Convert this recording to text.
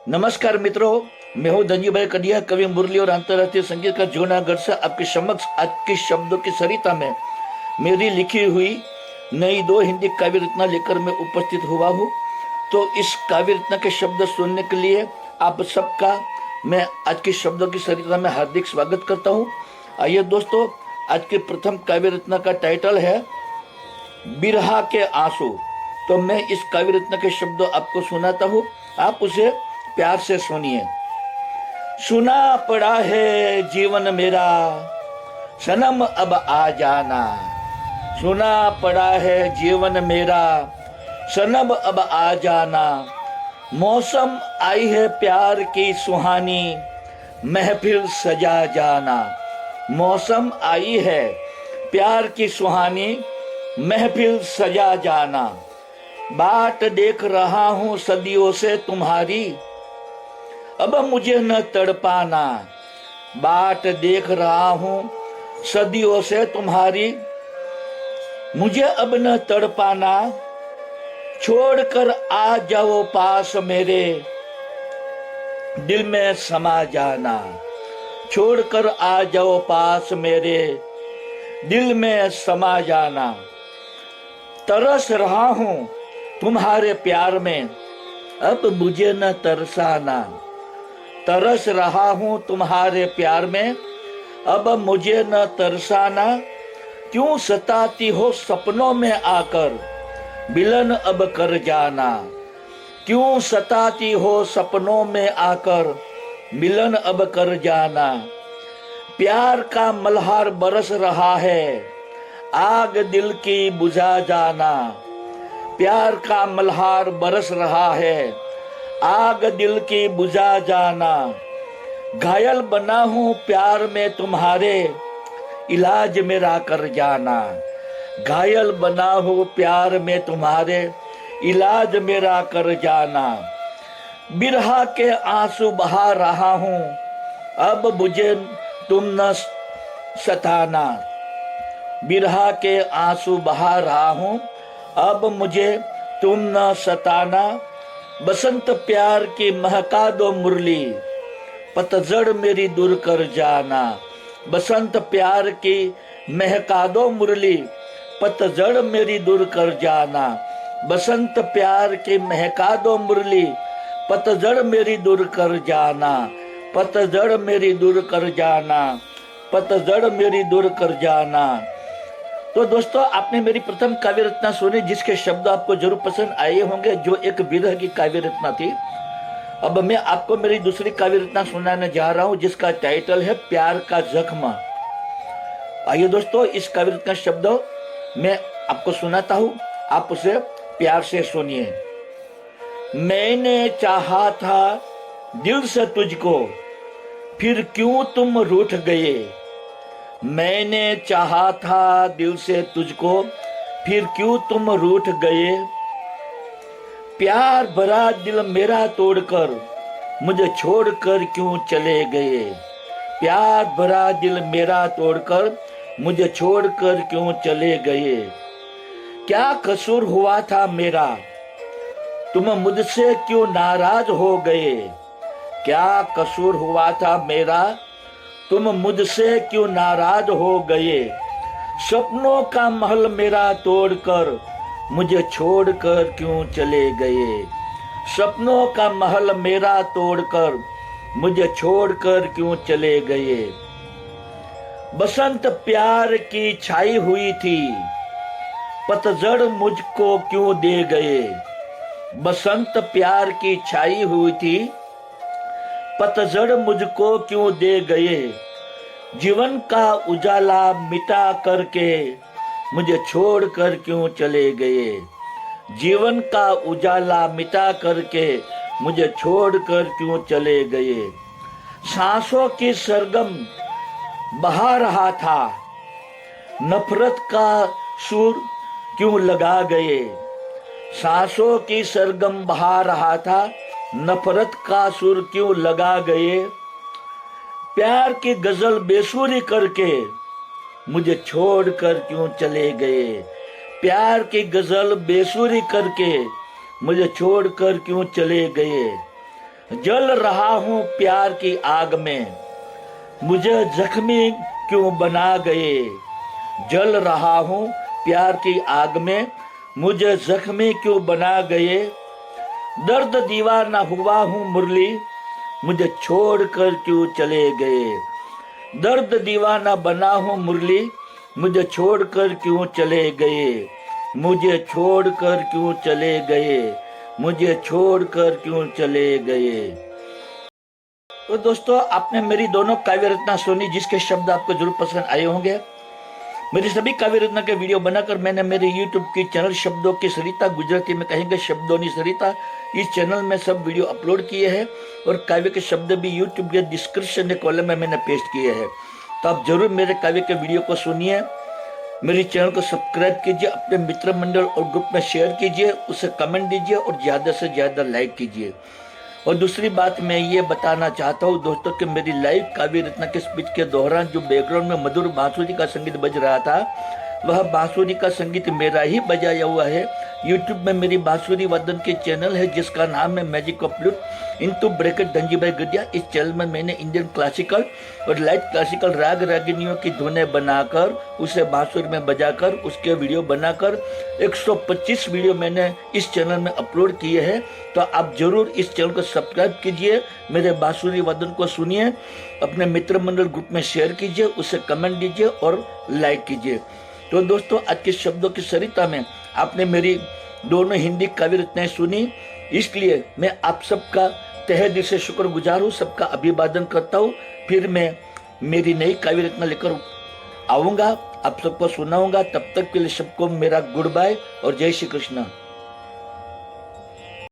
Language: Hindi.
नमस्कार मित्रों, मैं हूं धन्यूभाई कडिया, कवि मुरली और अंतर्राष्ट्रीय संगीत का जूनागढ़ से आपके समक्ष आज की शब्दों की सरिता में मेरी लिखी हुई नई 2 हिंदी काव्य रचना लेकर मैं उपस्थित हुआ हूं। तो इस काव्य रचना के शब्द सुनने के लिए आप सबका मैं आज की शब्दों की सरिता में हार्दिक स्वागत करता हूं। आइए दोस्तों, आज की प्रथम काव्य रचना का टाइटल है बिरहा के आंसू। तो मैं इस काव्य रचना के शब्द आपको सुनाता हूँ, आप उसे प्यार से सुनिए। सुना पड़ा है जीवन मेरा, सनम अब आ जाना। सुना पड़ा है जीवन मेरा, सनम अब आ जाना। मौसम आई है प्यार की सुहानी, महफिल सजा जाना। मौसम आई है प्यार की सुहानी, महफिल सजा जाना। बाट देख रहा हूं सदियों से तुम्हारी, अब मुझे न तड़पाना। बाट देख रहा हूं सदियों से तुम्हारी, मुझे अब न तड़पाना। छोड़कर आ जाओ पास मेरे, दिल में समा जाना। छोड़कर आ जाओ पास मेरे, दिल में समा जाना। तरस रहा हूं तुम्हारे प्यार में, अब मुझे न तरसाना। तरस रहा हूं तुम्हारे प्यार में, अब मुझे न तरसाना। क्यों सताती हो सपनों में आकर, मिलन अब कर जाना। क्यों सताती हो सपनों में आकर, मिलन अब कर जाना। प्यार का मल्हार बरस रहा है, आग दिल की बुझा जाना। प्यार का मल्हार बरस रहा है, आग दिल की बुझा जाना। घायल बना हूं प्यार में तुम्हारे, इलाज मेरा कर जाना। घायल बना हूं प्यार में तुम्हारे, इलाज मेरा कर जाना। बिरहा के आंसू बहा रहा हूं, अब मुझे तुम न सताना। बिरहा के आंसू बहा रहा हूं, अब मुझे तुम न सताना। बसंत प्यार की महका दो मुरली, पतझड़ मेरी दूर कर जाना। बसंत प्यार की महका दो मुरली, पतझड़ मेरी दूर कर जाना। बसंत प्यार की महका दो मुरली, पतझड़ मेरी दूर कर जाना। पतझड़ मेरी दूर कर जाना। पतझड़ मेरी दूर कर जाना। तो दोस्तों, आपने मेरी प्रथम काव्य रचना सुनी, जिसके शब्द आपको जरूर पसंद आए होंगे, जो एक विरह की काव्य रचना थी। अब मैं आपको मेरी दूसरी काव्य रचना सुनाने जा रहा हूं, जिसका टाइटल है प्यार का जख्म। आइए दोस्तों, इस काव्य रचना शब्द मैं आपको सुनाता हूं, आप उसे प्यार से सुनिए। मैंने चाहा था दिल से तुझको, फिर क्यों तुम रूठ गए। मैंने चाहा था दिल से तुझको, फिर क्यों तुम रूठ गए। प्यार भरा दिल मेरा तोड़कर, मुझे छोड़कर क्यों चले गए। प्यार भरा दिल मेरा तोड़कर, मुझे छोड़कर क्यों चले गए। क्या कसूर हुआ था मेरा, तुम मुझसे क्यों नाराज हो गए। क्या कसूर हुआ था मेरा, तुम मुझसे क्यों नाराज हो गए। सपनों का महल मेरा तोड़कर, मुझे छोड़कर क्यों चले गए। सपनों का महल मेरा तोड़कर, मुझे छोड़कर क्यों चले गए। बसंत प्यार की छाई हुई थी, पतझड़ मुझको क्यों दे गए। बसंत प्यार की छाई हुई थी, पतझड़ मुझको क्यों दे गए। जीवन का उजाला मिटा करके, मुझे छोड़कर क्यों चले गए। जीवन का उजाला मिटा करके, मुझे छोड़कर क्यों चले गए। सांसों की सरगम बहा रहा था, नफरत का सुर क्यों लगा गए। सांसों की सरगम बहा रहा था, नफरत का सुर क्यों लगा गए। प्यार की गजल बेसुरी करके, मुझे छोड़कर क्यों चले गए। प्यार की गजल बेसुरी करके, मुझे छोड़कर क्यों चले गए। जल रहा हूं प्यार की आग में, मुझे जख्मी क्यों बना गए। जल रहा हूं प्यार की आग में, मुझे जख्मी क्यों बना गए। दर्द दीवाना हुआ हूं मुरली, मुझे छोड़कर क्यों चले गए। दर्द दीवाना बना हूं मुरली, मुझे छोड़कर क्यों चले गए। मुझे छोड़कर क्यों चले गए, मुझे छोड़कर क्यों चले गए। तो दोस्तों, आपने मेरी दोनों काव्य रचना सुनी, जिसके शब्द आपको जरूर पसंद आए होंगे। मेरी सभी काव्य रचना के वीडियो बनाकर मैंने मेरे YouTube की चैनल शब्दों की सरिता, गुजराती में कहेंगे शब्दों सरिता, इस चैनल में सब वीडियो अपलोड किए हैं और काव्य के शब्द भी YouTube के डिस्क्रिप्शन के कॉलम में मैंने पेस्ट किए हैं। तो आप जरूर मेरे काव्य के वीडियो को सुनिए, मेरे चैनल को सब्सक्राइब कीजिए, अपने मित्र मंडल और ग्रुप में शेयर कीजिए, उसे कमेंट दीजिए और ज्यादा से ज्यादा लाइक कीजिए। और दूसरी बात मैं ये बताना चाहता हूँ दोस्तों कि मेरी लाइव काव्य रचना के स्पीच के दौरान जो बैकग्राउंड में मधुर बांसुरी का संगीत बज रहा था, वह बांसुरी का संगीत मेरा ही बजाया हुआ है। यूट्यूब में मेरी बांसुरी वादन की चैनल है जिसका नाम है magic of flute into bracket Dhanji भाई गडिया। इस चैनल में मैंने इंडियन क्लासिकल और लाइट क्लासिकल राग रागिनियों की धुनें बनाकर उसे बांसुरी में बजाकर उसके वीडियो बनाकर 125 वीडियो मैंने इस चैनल में अपलोड किए हैं। तो आप जरूर इस चैनल को सब्सक्राइब कीजिए, मेरे बांसुरी वादन को सुनिए, अपने मित्र मंडल ग्रुप में शेयर कीजिए, उसे कमेंट दीजिए और लाइक कीजिए। तो दोस्तों, आज के शब्दों की सरिता में आपने मेरी दोनों हिंदी काव्य रचनाएं सुनी, इसलिए मैं आप सबका तहे दिल से शुक्रगुजार हूँ, सबका अभिवादन करता हूँ। फिर मैं मेरी नई काव्य रचना लेकर आऊंगा, आप सबको सुनाऊंगा। तब तक के लिए सबको मेरा गुड बाय और जय श्री कृष्ण।